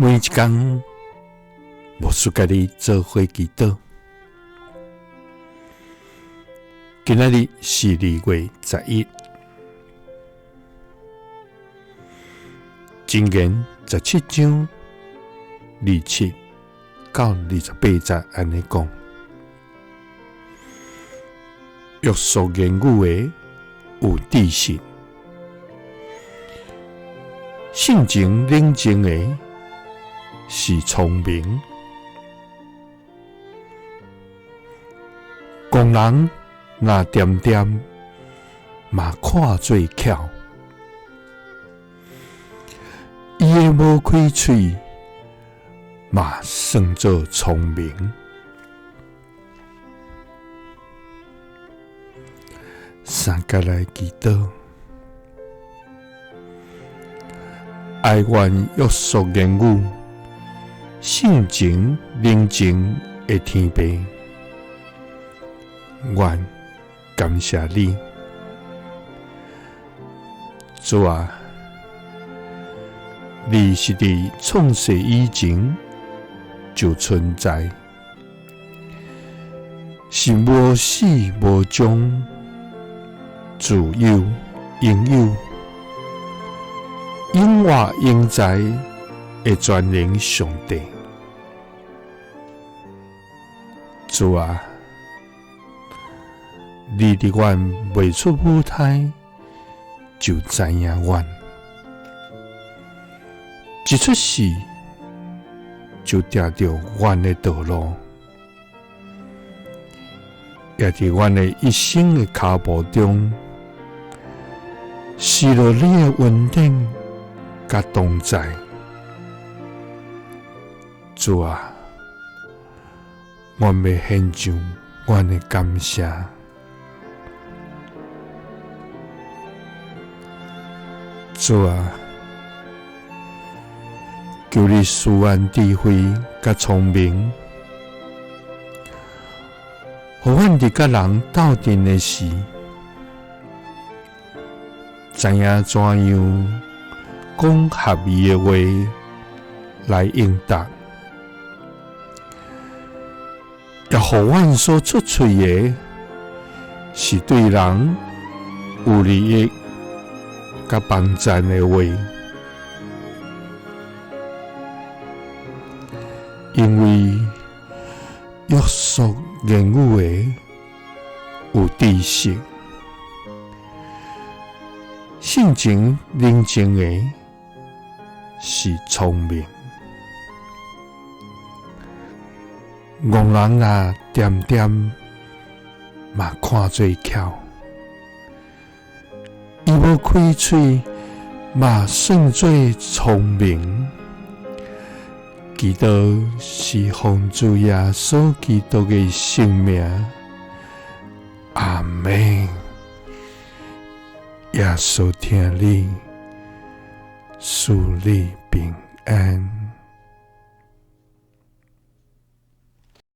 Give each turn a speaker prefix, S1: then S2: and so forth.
S1: 每一天，无事家己做伙祈祷。今仔日是2月11，箴言17章27到28節安尼講：約束言語的有知識，性情冷靜的是聰明。狂人若點點，嘛看做巧；伊的無開喙，嘛算做聰明。三甲來祈禱，愛願約束言語，性情冷靜的天父，願感謝你，主啊！你是佇創世以前就存在，是無始無終、自有永有、永活永在的全能上帝。主啊！你伫阮未出母胎就知影阮，一出世就定着阮的道路，也伫阮的一生的腳步中，受到你的恩典甲同在。主啊，阮要獻上阮的感謝。主啊，求你賜阮智慧甲聰明，互阮佇甲人鬥陣的時，知影怎樣講合宜的話來應答，也互阮所出喙的是對人有利益甲幫讚的話，因為約束言語的有知識，性情冷靜的是聰明。戇人啊，點點嘛看做巧。伊無開喙，嘛算做聰明。基督是奉主耶穌基督的聖名，阿們。耶穌聽你，賜你平安。